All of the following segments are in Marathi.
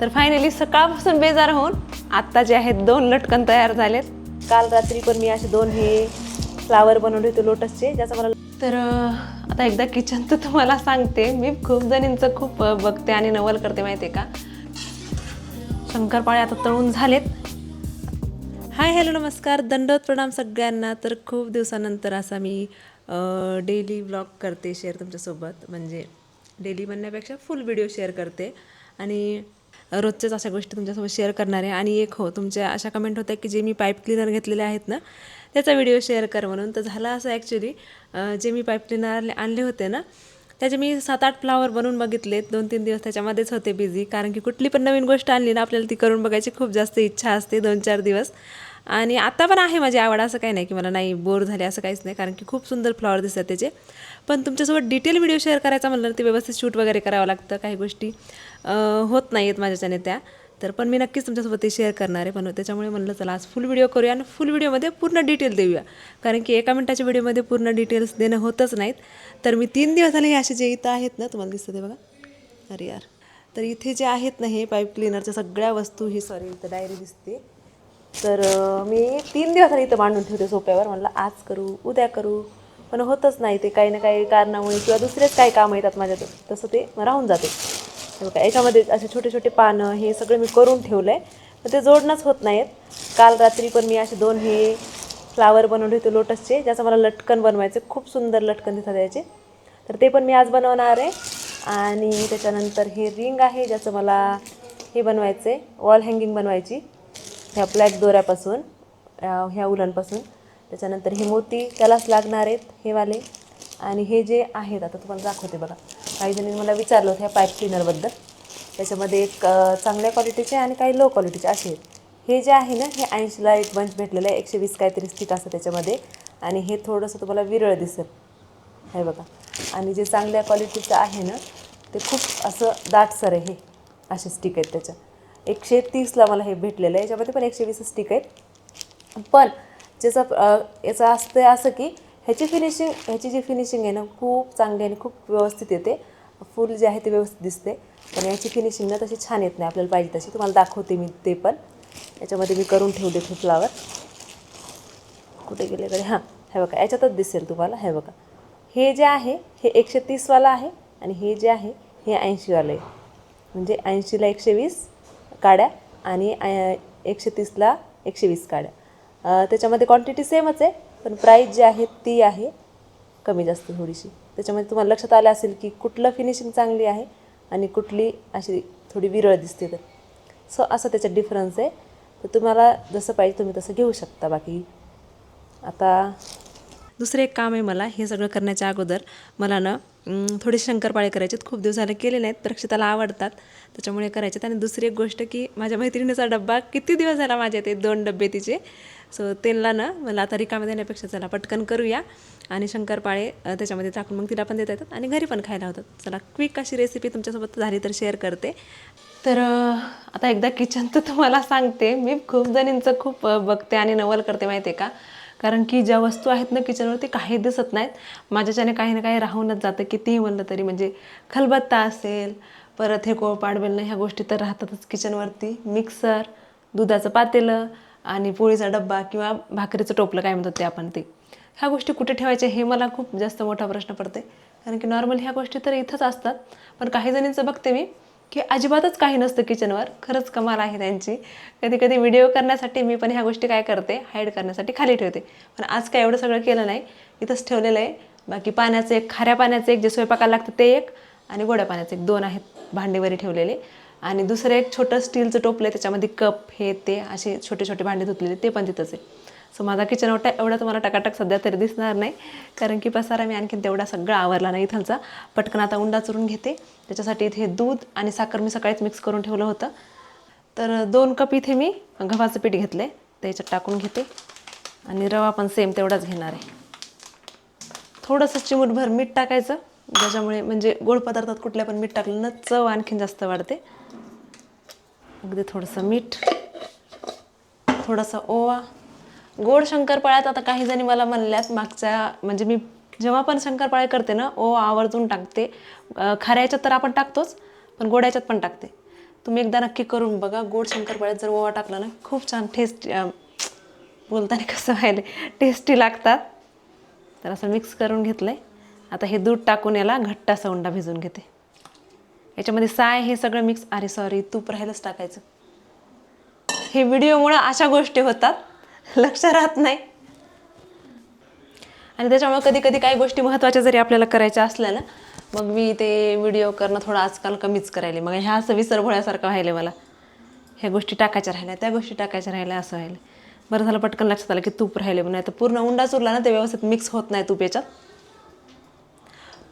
तर फायनली सकाळपासून बेजार होऊन आत्ता जे आहेत 2 लटकन तयार झालेत. काल रात्री पण मी असे 2 हे फ्लावर बनवले होते लोटसचे, ज्याचा मला तर आता एकदा किचनचं तुम्हाला सांगते. मी खूप जणींचं खूप बघते आणि नवल करते माहिती आहे का. शंकरपाळे आता तळून झालेत. हाय हॅलो नमस्कार, दंडवत प्रणाम सगळ्यांना. तर खूप दिवसानंतर असा मी डेली व्लॉग करते शेअर तुमच्यासोबत. म्हणजे डेली म्हणण्यापेक्षा फुल व्हिडिओ शेअर करते आणि रोजच्याच अशा गोष्टी तुमच्यासोबत शेअर करणार आहे. आणि एक तुमच्या अशा कमेंट होत्या की जे मी पाईप क्लिनर घेतलेले आहेत ना त्याचा व्हिडिओ शेअर कर म्हणून. तर झालं असं ॲक्च्युली, जे मी पाईप क्लिनर आणले होते ना त्याचे मी 7-8 फ्लावर बनवून बघितलेत. 2-3 दिवस त्याच्यामध्येच होते बिझी, कारण की कुठली पण नवीन गोष्ट आणली ना आपल्याला ती करून बघायची खूप जास्त इच्छा असते 2-4 दिवस. आणि आता पण आहे माझी आवड, असं काही नाही की मला नाही बोर झाले असं काहीच नाही, कारण की खूप सुंदर फ्लॉवर दिसतात त्याचे. पण तुमच्यासोबत डिटेल व्हिडिओ शेअर करायचा म्हणलं ते व्यवस्थित शूट वगैरे करावं लागतं, काही गोष्टी होत नाही आहेत माझ्याच्याने त्या. तर पण मी नक्कीच तुमच्यासोबत ते शेअर करणार आहे. पण त्याच्यामुळे म्हणलं चला आज फुल व्हिडिओ करूया आणि फुल व्हिडिओमध्ये पूर्ण डिटेल देऊया, कारण की 1 मिनिटाच्या व्हिडिओमध्ये पूर्ण डिटेल्स देणं होतच नाहीत. तर मी 3 दिवस झाले हे असे जे इथं आहेत ना तुम्हाला दिसतं ते बघा, अरे यार. तर इथे जे आहेत ना हे पाईप क्लिनरच्या सगळ्या वस्तू, ही सॉरी इथं डायरी दिसते. तर मी 3 दिवस झाले इथं मांडून ठेवते सोप्यावर. म्हणलं आज करू उद्या करू, पण होतच नाही ते, काही ना काही कारणामुळे किंवा दुसरेच काही काम येतात माझ्या, तसं ते राहून जाते. बघा याच्यामध्ये असे छोटे छोटे पानं हे सगळं मी करून ठेवलं आहे, पण ते जोडणंच होत नाहीत. काल रात्री पण मी असे 2 हे फ्लावर बनवले होते लोटसचे, ज्याचं मला लटकन बनवायचे, खूप सुंदर लटकन दिसतात याचे. तर ते पण मी आज बनवणार आहे. आणि त्याच्यानंतर हे रिंग आहे ज्याचं मला हे बनवायचं आहे, वॉल हँगिंग बनवायची ह्या ब्लॅक दोऱ्यापासून, ह्या उलनपासून. त्याच्यानंतर हे मोती त्यालाच लागणार आहेत हे वाले. आणि हे जे आहेत आता तुम्हाला दाखवते बघा. काही जणांनी मला विचारलं होतं ह्या पाईप क्लिनरबद्दल. त्याच्यामध्ये एक चांगल्या क्वालिटीचे आणि काही लो क्वालिटीचे असे आहेत. हे जे आहे ना हे 80ला एक बंच भेटलेलं आहे, 120 काहीतरी स्टिक असतं त्याच्यामध्ये. आणि हे थोडंसं तुम्हाला विरळ दिसेल हे बघा. आणि जे चांगल्या क्वालिटीचं आहे ना ते खूप असं दाटसर आहे, हे असे स्टिक आहेत त्याच्या. 130ला मला हे भेटलेलं आहे, याच्यामध्ये पण 120 स्टिक आहेत. पण ज्याचं याचं असतं असं की ह्याची जी फिनिशिंग आहे ना खूप चांगली आणि खूप व्यवस्थित येते. फुल जे आहे ते व्यवस्थित दिसते, पण याची फिनिशिंग ना तशी छान येत नाही आपल्याला पाहिजे तशी. तुम्हाला दाखवते मी ते पण. याच्यामध्ये मी करून ठेवले हे फ्लावर. कुठे गेले हां हे बघा, याच्यातच दिसेल तुम्हाला. हे बघा हे जे आहे हे 130वाला आहे आणि हे जे आहे हे 80वालं आहे. म्हणजे 80ला 120 काड्या आणि 130ला 120 काड्या. त्याच्यामध्ये क्वांटिटी सेमच आहे, पण प्राईस जी आहे ती आहे कमी जास्त थोडीशी. त्याच्यामध्ये तुम्हाला लक्षात आलं असेल की कुठलं फिनिशिंग चांगली आहे आणि कुठली अशी थोडी विरळ दिसते. तर सो असं त्याच्यात डिफरन्स आहे. तर तुम्हाला जसं पाहिजे तुम्ही तसं घेऊ शकता. बाकी आता दुसरं एक काम आहे मला. हे सगळं करण्याच्या अगोदर मला ना थोडे शंकरपाळे करायचे आहेत. खूप दिवस झाले केले नाहीत, प्रक्षिताला आवडतात त्याच्यामुळे करायचे. आणि दुसरी एक गोष्ट की माझ्या मैत्रिणीचा डब्बा किती दिवस झाला माझ्या ते 2 डब्बे तिचे. सो त्यांना ना मला आता रिकामे देण्यापेक्षा चला पटकन करूया आणि शंकरपाळे त्याच्यामध्ये टाकून मग तिला पण देता येतात आणि घरी पण खायला होतात. चला क्विक अशी रेसिपी तुमच्यासोबत झाली तर शेअर करते. तर आता एकदा किचनचं तुम्हाला सांगते. मी खूप जणींचं खूप बघते आणि नवल करते माहिती आहे का, कारण की ज्या वस्तू आहेत ना किचनवरती काही दिसत नाहीत. माझ्याच्याने काही ना काही राहूनच जातं कितीही म्हणलं तरी. म्हणजे खलबत्ता असेल, परत हे कोळपाट बेलणं, ह्या गोष्टी तर राहतातच किचनवरती. मिक्सर, दुधाचं पातेलं आणि पोळीचा डब्बा किंवा भाकरीचं टोपलं काय म्हणतात ते आपण, ते ह्या गोष्टी कुठे ठेवायचे हे मला खूप जास्त मोठा प्रश्न पडते. कारण की नॉर्मल ह्या गोष्टी तर इथंच असतात, पण काही जणींचं बघते मी की अजिबातच काही नसतं किचनवर. खरंच कमाल आहे त्यांची. कधी कधी व्हिडिओ करण्यासाठी मी पण ह्या गोष्टी काय करते, हाईड करण्यासाठी खाली ठेवते. पण आज काय एवढं सगळं केलं नाही, इथंच ठेवलेलं आहे. बाकी पाण्याचं एक, खाऱ्या पाण्याचं एक जे स्वयंपाकाला लागतं ते एक, आणि गोड्या पाण्याचं एक, 2 आहेत भांडेवरी ठेवलेले. आणि दुसरं एक छोटं स्टीलचं टोपलं आहे, त्याच्यामध्ये कप हे ते असे छोटे छोटे भांडे धुतलेले ते पण तिथंच आहे. सो माझा किचन एवढा तुम्हाला टकाटक सध्या तरी दिसणार नाही, कारण की पसारा मी आणखीन तेवढा सगळा आवरला नाही इथलचा. पटकन आता उंडा चुरून घेते. त्याच्यासाठी इथे दूध आणि साखर मी सकाळीच मिक्स करून ठेवलं होतं. तर 2 कप इथे मी गव्हाचं पीठ घेतलं आहे, त्याच्यात टाकून घेते. आणि रवा पण सेम तेवढाच घेणार आहे. थोडंसं चिमूटभर मीठ टाकायचं, ज्याच्यामुळे म्हणजे गोड पदार्थात कुठल्या पण मीठ टाकलं ना चव आणखीन जास्त वाढते. अगदी थोडंसं मीठ, थोडासा ओवा. गोड शंकरपाळ्यात आता काही जणी मला म्हणल्यात मागच्या, म्हणजे मी जेव्हा पण शंकरपाळे करते ना ओवा आवर्जून टाकते. खाऱ्याच्यात तर आपण टाकतोच, पण गोड्याच्यात पण टाकते. तुम्ही एकदा नक्की करून बघा. गोड शंकरपाळ्यात जर ओवा टाकला ना खूप छान बोलताना कसं व्हायला टेस्टी लागतात. तर असं मिक्स करून घेतलं आहे. आता हे दूध टाकून याला घट्ट असा उंडा भिजवून घेते. याच्यामध्ये साय हे सगळं मिक्स, अरे सॉरी तूप राहिलंच टाकायचं. हे व्हिडिओमुळं अशा गोष्टी होतात, लक्ष राहत नाही. आणि त्याच्यामुळे कधी कधी काही गोष्टी महत्त्वाच्या जरी आपल्याला करायच्या असल्या ना, मग मी ते व्हिडिओ करणं थोडं आजकाल कमीच करायले. मग ह्या असं विसरभोळ्यासारखं व्हायलं मला. ह्या गोष्टी टाकायच्या राहिल्या, त्या गोष्टी टाकायच्या राहिल्या, असं व्हायलं. बरं झालं पटकन लक्षात आलं की तूप राहिले म्हणून, नाही तर पूर्ण उंडाच उरला ना ते व्यवस्थित मिक्स होत नाही तूप याच्यात.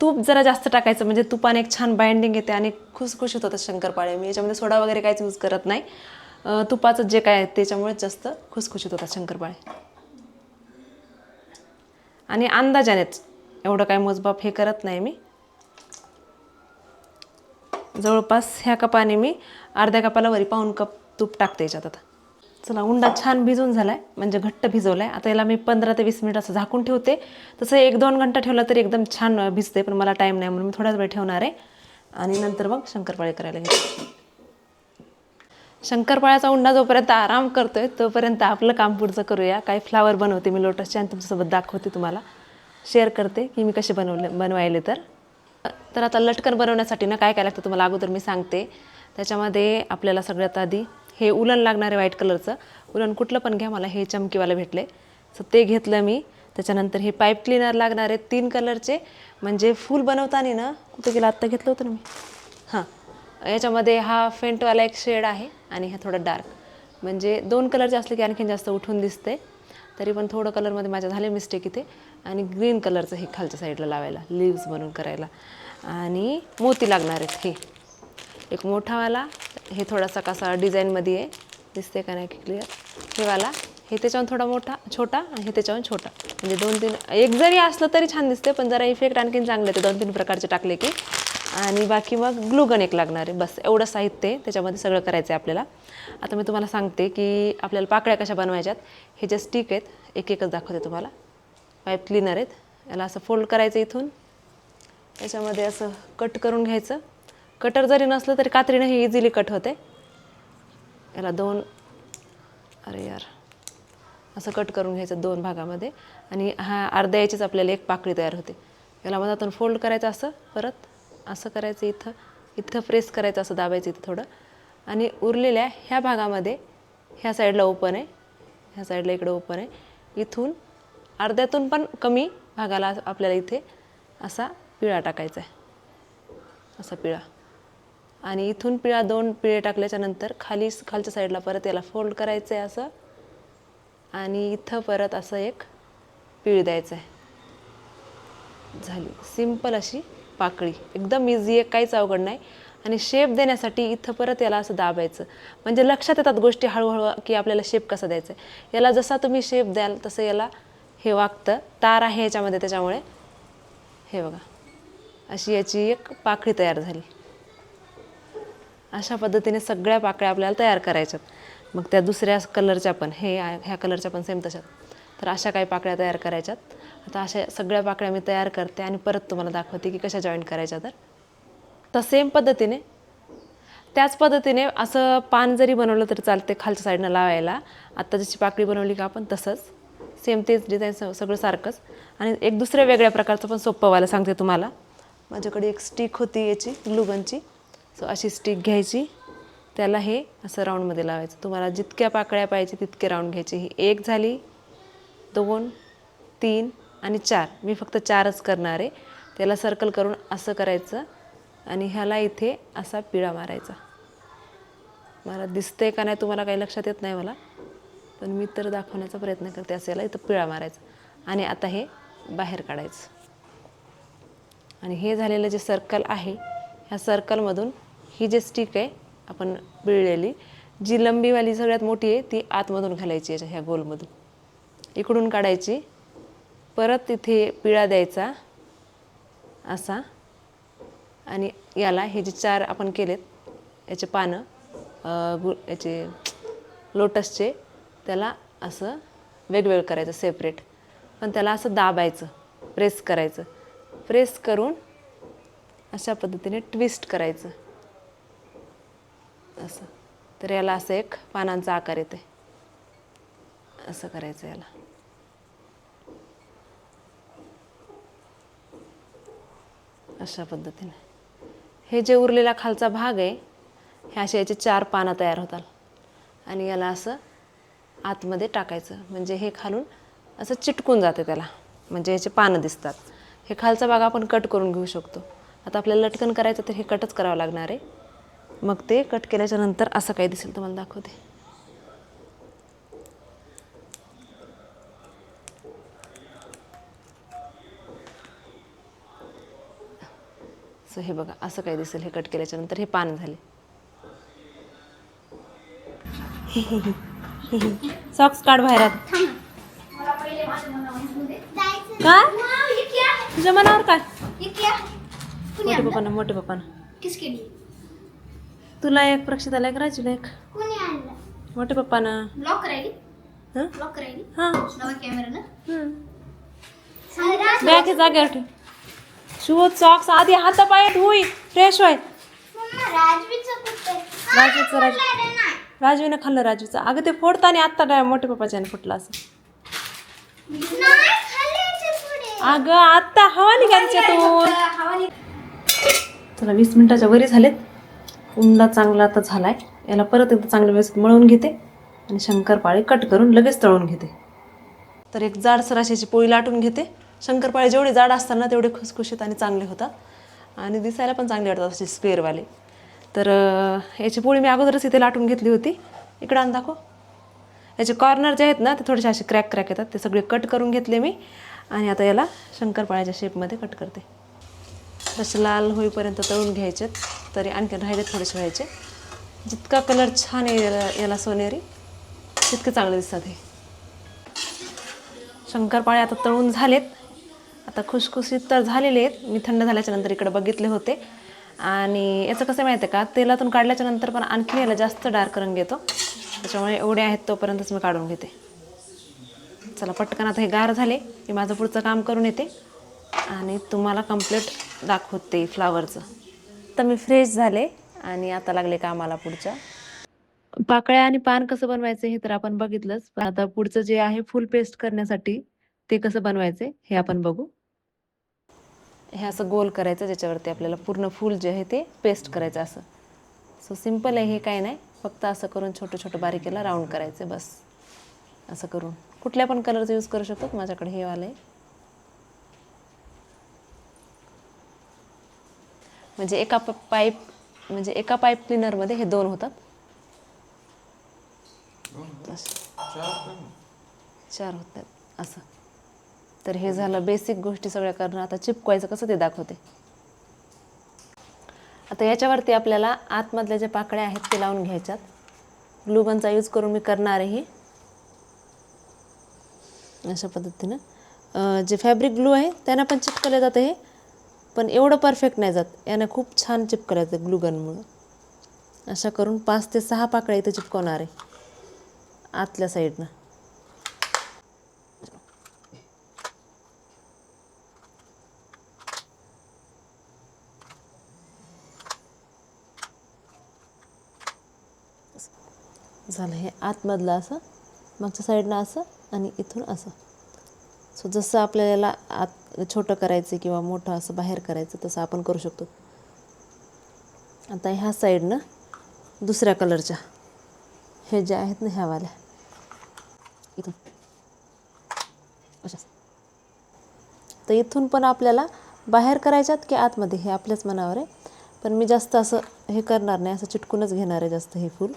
तूप जरा जास्त टाकायचं म्हणजे तुपाने एक छान बाइंडिंग येते आणि खुसखुशीत होतात शंकरपाळे. मी याच्यामध्ये सोडा वगैरे काहीच यूज करत नाही. तुपाचं जे काय आहे त्याच्यामुळेच जास्त खुसखुशीत होतात शंकरपाळे. आणि अंदाजानेच, एवढं काय मोजमाप हे करत नाही मी. जवळपास ह्या कपाने मी अर्ध्या कपाला वरी पाऊण कप तूप टाकते याच्यात. आता चला, उंडा छान भिजून झाला आहे, म्हणजे घट्ट भिजवला आहे. आता याला मी 15 ते 20 मिनिट असं झाकून ठेवते. तसं 1-2 घंटा ठेवला तरी एकदम छान भिजते, पण मला टाईम नाही म्हणून मी थोडाच वेळ ठेवणार आहे. आणि नंतर मग शंकरपाळे करायला घेते. शंकरपाळ्याचा उंडा जोपर्यंत आराम करतोय तोपर्यंत आपलं काम पुढचं करूया. काही फ्लावर बनवते मी लोटसचे आणि तुमच्यासोबत दाखवते, तुम्हाला शेअर करते की मी कसे बनवायले. तर आता लटकन बनवण्यासाठी ना काय काय लागतं तुम्हाला अगोदर मी सांगते. त्याच्यामध्ये आपल्याला सगळ्यात आधी हे उलन लागणार आहे, व्हाईट कलरचं उलन. कुठलं पण घ्या, मला हे चमकीवालं भेटले सो ते घेतलं मी. त्याच्यानंतर हे पाईप क्लीनर लागणार आहे 3 कलरचे. म्हणजे फूल बनवताना ना, कुठे गेलं आत्ता घेतलं होतं ना मी. हां, याच्यामध्ये हा फेंटवाला एक शेड आहे आणि हा थोडा डार्क. म्हणजे 2 कलरचे असले की आणखीन जास्त उठून दिसते. तरी पण थोडं कलरमध्ये माझ्या झाले मिस्टेक इथे. आणि ग्रीन कलरचं हे खालच्या साईडला लावायला, लिव्ज बनवून करायला. आणि मोती लागणार आहेत हे एक मोठावाला, हे थोडासा कसा डिझाईनमध्ये आहे, दिसते का नाही क्लिअर. हे वाला, हे त्याच्याहून थोडा मोठा छोटा आणि हे त्याच्याहून छोटा. म्हणजे 2-3 एक जरी असलं तरी छान दिसते, पण जरा इफेक्ट आणखीन चांगले ते 2-3 प्रकारचे टाकले की. आणि बाकी मग ग्लूगन एक लागणार आहे. बस एवढं साहित्य आहे, त्याच्यामध्ये सगळं करायचं आहे आपल्याला. आता मी तुम्हाला सांगते की आपल्याला पाकळ्या कशा बनवायच्यात. हे जे स्टिक आहेत एक एकच दाखवते तुम्हाला. पाईप क्लीनर आहेत, याला असं फोल्ड करायचं इथून, याच्यामध्ये असं कट करून घ्यायचं. कटर जरी नसलं तरी कात्रीनं हे इझिली कट होते. याला असं कट करून घ्यायचं 2 भागामध्ये. आणि हा अर्ध्या याचीच आपल्याला एक पाकळी तयार होते. याला मधातून फोल्ड करायचं असं, परत असं करायचं, इथं प्रेस करायचं, असं दाबायचं इथं थोडं. आणि उरलेल्या ह्या भागामध्ये ह्या साईडला ओपन आहे, ह्या साईडला इकडे ओपन आहे. इथून अर्ध्यातून पण कमी भागाला आपल्याला इथे असा पिळा टाकायचा आहे, असा पिळा. आणि इथून 2 पिळे टाकल्याच्यानंतर खालच्या साईडला परत याला फोल्ड करायचं आहे असं. आणि इथं परत असं एक पिळ द्यायचं आहे. झाली सिंपल अशी पाकळी, एकदम इझी आहे, काहीच अवघड नाही. आणि शेप देण्यासाठी इथं परत याला असं दाबायचं, म्हणजे लक्षात येतात गोष्टी हळूहळू की आपल्याला शेप कसा द्यायचा आहे. याला जसा तुम्ही शेप द्याल तसं याला हे वागतं. तार आहे याच्यामध्ये, त्याच्यामुळे हे बघा अशी याची एक पाकळी तयार झाली. अशा पद्धतीने सगळ्या पाकळ्या आपल्याला तयार करायच्यात. मग त्या दुसऱ्या कलरच्या पण, ह्या कलरच्या पण सेम तशात. तर अशा काही पाकळ्या तयार करायच्यात. आता अशा सगळ्या पाकळ्या मी तयार करते आणि परत तुम्हाला दाखवते की कशा जॉईंट करायच्या. तर सेम पद्धतीने, त्याच पद्धतीने असं पान जरी बनवलं तरी चालते खालच्या साईडनं लावायला. आत्ता जशी पाकळी बनवली का आपण तसंच सेम तेच डिझाईन सगळं सारखंच. आणि एक दुसऱ्या वेगळ्या प्रकारचं पण सोपं व्हायला सांगते तुम्हाला. माझ्याकडे एक स्टिक होती याची ग्लूगनची. सो अशी स्टिक घ्यायची, त्याला हे असं राऊंडमध्ये लावायचं. तुम्हाला जितक्या पाकळ्या पाहिजे तितके राऊंड घ्यायचे. ही 1 झाली, 2, 3 आणि 4. मी फक्त 4च करणार आहे. त्याला सर्कल करून असं करायचं आणि ह्याला इथे असा पिळा मारायचा. मला दिसतंय का नाही तुम्हाला काही लक्षात येत नाही मला, पण मी तर दाखवण्याचा प्रयत्न करते. असं याला इथं पिळा मारायचा आणि आता हे बाहेर काढायचं. आणि हे झालेलं जे सर्कल आहे, ह्या सर्कलमधून ही जे स्टिक आहे आपण पिळलेली, जी लंबीवाली सगळ्यात मोठी आहे ती आतमधून घालायची याच्या ह्या गोलमधून, इकडून काढायची. परत इथे पिळा द्यायचा असा. आणि याला हे जे 4 आपण केलेत याचे पानं याचे लोटसचे, त्याला असं वेगवेगळं करायचं सेपरेट. पण त्याला असं दाबायचं, प्रेस करायचं. प्रेस करून अशा पद्धतीने ट्विस्ट करायचं. असं. तर याला असं एक पानांचा आकार येते. असं करायचं याला. अशा पद्धतीने हे जे उरलेला खालचा भाग आहे, हे असे याचे 4 पानं तयार होतात आणि याला असं आतमध्ये टाकायचं. म्हणजे हे खालून असं चिटकून जाते त्याला, म्हणजे याचे पानं दिसतात. हे खालचा भाग आपण कट करून घेऊ शकतो. आता आपल्याला लटकन करायचं तर हे कटच करावं लागणार आहे. मग ते कट केल्याच्या नंतर असं काही दिसेल, तुम्हाला दाखवते. सो हे बघा असं काही दिसेल. हे कट केल्याच्या नंतर हे पान झाले. सॉक्स काढ बाहेर. काय तुझ्या मनावर काय? मोठे पप्पानं तुला एक, प्रक्षिताला एक, राजूला एक. मोठे पप्पानं बॅग जागेवर ठेव. शूज सॉक्स आधी हातापाय धुई, फ्रेश होय. राजूने खाल्लं. राजूचं अगं ते फोडताना आत्ता मोठे पप्पाच्याने फुटलं असं. अगं आत्ता हवा निघाली त्यातून. चला 20 मिनिटाच्या वरी झालेत. उंडा चांगला आता झालाय. याला परत एकदा चांगलं व्यवस्थित मळून घेते आणि शंकरपाळे कट करून लगेच तळून घेते. तर एक जाडसर अशी पोळी लाटून घेते. शंकरपाळे जेवढे जाड असतात ना तेवढे खुसखुशीत आणि चांगले होतात आणि दिसायला पण चांगले वाटतात असे स्क्वेअरवाले. तर याची पोळी मी अगोदरच इथे लाटून घेतली होती. इकडं आण दाखव. याचे कॉर्नर जे आहेत ना ते थोडेसे असे क्रॅक येतात, ते सगळे कट करून घेतले मी आणि आता याला शंकरपाळ्याच्या शेपमध्ये कट करते. तसे लाल होईपर्यंत तळून घ्यायचे. तरी आणखी राहिले थोडेसे व्हायचे. जितका कलर छान आहे याला सोनेरी तितके चांगले दिसतात. हे शंकरपाळे आता तळून झालेत. आता खुसखुशीत तर झालेले आहेत. मी थंड झाल्याच्या नंतर इकडे बघितले होते आणि याचं कसं माहिती आहे का, तेलातून काढल्याच्या नंतर पण आणखी याला जास्त डार्क रंग येतो. त्याच्यामुळे एवढे आहेत तोपर्यंतच मी काढून घेते. चला पटकन आता हे गार झाले की माझं पुढचं काम करून येते आणि तुम्हाला कंप्लीट दाखवते फ्लावरचं. तर मी फ्रेश झाले आणि आता लागले कामाला पुढच्या. पाकळ्या आणि पान कसं बनवायचं हे तर आपण बघितलंच. पण आता पुढचं जे आहे फुल पेस्ट करण्यासाठी ते कसं बनवायचे हे आपण बघू. हे असं गोल करायचं ज्याच्यावरती आपल्याला पूर्ण फूल जे आहे ते पेस्ट करायचं असं. सो सिम्पल आहे हे, काही नाही. फक्त असं करून छोटं छोटं बारीकेला राऊंड करायचं बस. असं करून कुठल्या पण कलरचं यूज करू शकतो. माझ्याकडे हे वालं आहे. म्हणजे एका पाईप क्लिनरमध्ये हे 2 होतात. 4 होतात असं. तर हे झालं बेसिक गोष्टी सगळ्या करणं. आता चिपकवायचं कसं ते दाखवते. आता याच्यावरती आपल्याला आतमधल्या ज्या पाकळ्या आहेत ते लावून घ्यायच्यात. ग्लूगनचा यूज करून मी करणार आहे. अशा पद्धतीनं जे फॅब्रिक ग्लू आहे त्यांना पण चिपकलं जातं हे, पण एवढं परफेक्ट नाही जात. यानं खूप छान चिपकलं जातं ग्लूगनमुळं. अशा करून 5 ते 6 पाकळ्या इथं चिपकवणार आहे आतल्या साईडनं. झालं हे आतमधलं असं, मागच्या साईडनं असं आणि इथून असं. सो जसं आपल्याला आत छोटं करायचं किंवा मोठं असं बाहेर करायचं तसं आपण करू शकतो. आता ह्या साईडनं दुसऱ्या कलरच्या हे जे आहेत ना ह्यावाल्या इथून अशा. तर इथून पण आपल्याला बाहेर करायच्यात की आतमध्ये हे आपल्याच मनावर आहे. पण मी जास्त असं हे करणार नाही, असं चिटकूनच घेणार आहे जास्त हे फूल.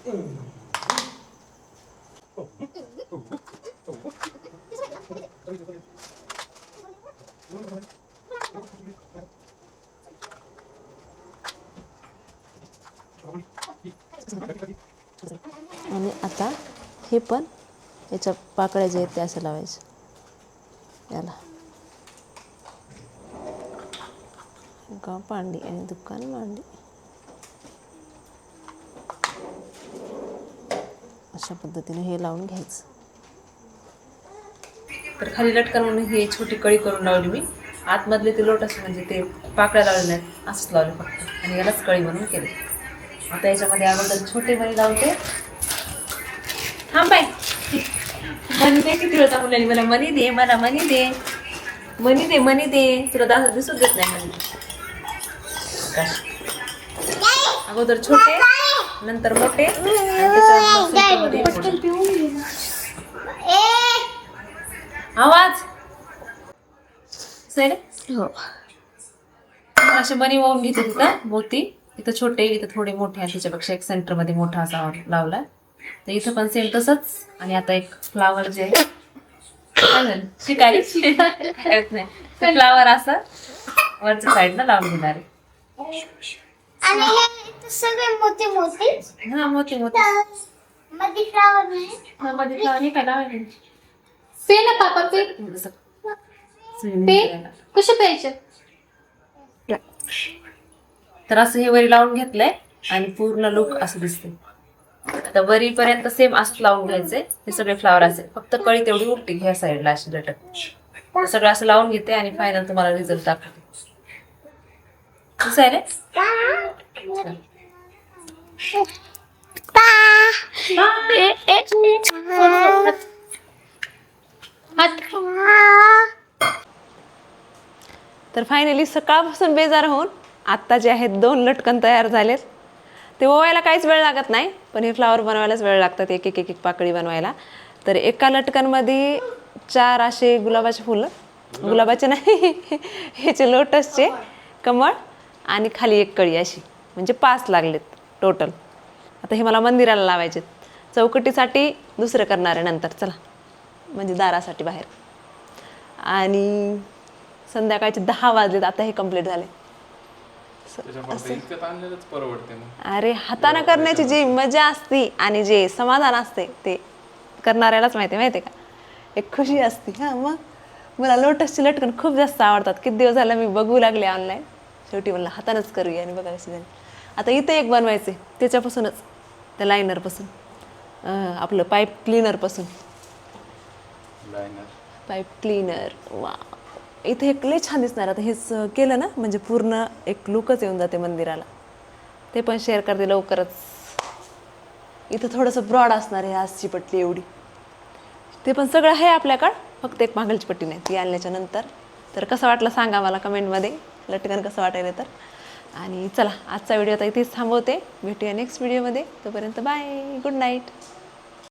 आणि आता हे पण याच्या पाकळ्या जे आहेत त्या अशा लावायच्या याला. गाव पांडी आणि दुकान मांडी. अशा पद्धतीने हे लावून घ्यायचं. तर खाली लटकन म्हणून ही छोटी कळी करून लावली मी. आतमधले ते लोटस म्हणजे ते पाकळ्या लावले नाहीत, असंच लावले फक्त आणि यालाच कळी म्हणून केले. आता याच्यामध्ये अगोदर छोटे मणी लावते. थांब बाई, मनी दे किती वेळचा मुलांनी मला मनी दे, मला मनी दे, मनी दे, मनी दे. तुला दिसून देत नाही मनी. अगोदर छोटे नंतर मोठे आवाज हो. असे मनी वाहून घेते तिथं मोती, इथं छोटे इथं थोडे मोठे आणि त्याच्यापेक्षा एक सेंटर मध्ये मोठा असा लावला. तर इथं पण सेम तसंच. आणि आता एक फ्लावर जे आहे शिकायला नाही, फ्लावर असं वरच्या साईडला लावून घेणार आहे. आणि हे सगळे मोठे मोठे हा मोठे मोठे मध्ये फ्लावर नाही. हा मध्ये फ्लावर हे काय लावायचं पेन आहे पापा, पेन पेन कसे प्यायचे. तर असं हे वरी लावून घेतलंय आणि पूर्ण लुक असं दिसते. आता वरीपर्यंत सेम असं लावून घ्यायचंय. हे सगळे फ्लावर असेल, फक्त कळी तेवढी उलटी ह्या साईडला अशी लटक. सगळं असं लावून घेते आणि फायनल तुम्हाला रिझल्ट दाखवते. कसं आहे रे? तर फायनली सकाळपासून बेजार होऊन आत्ता जे आहेत 2 लटकन तयार झालेत. ते ओवायला काहीच वेळ लागत नाही, पण हे फ्लावर बनवायलाच वेळ लागतात, एक एक एक एक पाकळी बनवायला. तर एका लटकनमध्ये 4 असे गुलाबाचे फुलं, गुलाबाचे नाही ह्याचे लोटसचे कमळ आणि खाली एक कळी अशी, म्हणजे 5 लागलेत टोटल. आता हे मला मंदिराला लावायचे. चौकटीसाठी दुसरं करणार आहे नंतर, चला म्हणजे दारासाठी बाहेर. आणि संध्याकाळचे 10 वाजलेत, आता हे कंप्लीट झाले. अरे हाताने करण्याची जी मजा असते आणि जे समाधान असते ते करणाऱ्यालाच माहिती का, एक खुशी असते. हां मग मला लोटसची लटकन खूप जास्त आवडतात. किती दिवस झाला मी बघू लागले ऑनलाईन, शेवटी म्हणलं हातानंच करूया आणि बघा कशी झाली. आता इथं एक बनवायचे त्याच्यापासूनच, त्या लायनरपासून, आपलं पाईप क्लीनरपासून. पाईप क्लीनर वा, इथे एक लय छान दिसणार. आता हेच केलं ना म्हणजे पूर्ण एक लुकच येऊन जाते मंदिराला. ते पण शेअर करते लवकरच. इथं थोडंसं ब्रॉड असणार आहे आजची पट्टी एवढी. ते पण सगळं आहे आपल्याकडं, फक्त एक मागलची पट्टी नाही, ती आणल्याच्या नंतर. तर कसं वाटलं सांगा मला कमेंटमध्ये, लटकन कसं वाटायला तर. आणि चला आजचा व्हिडिओ आता इथेच थांबवते. भेटूया नेक्स्ट व्हिडिओमध्ये. तोपर्यंत बाय, गुड नाईट.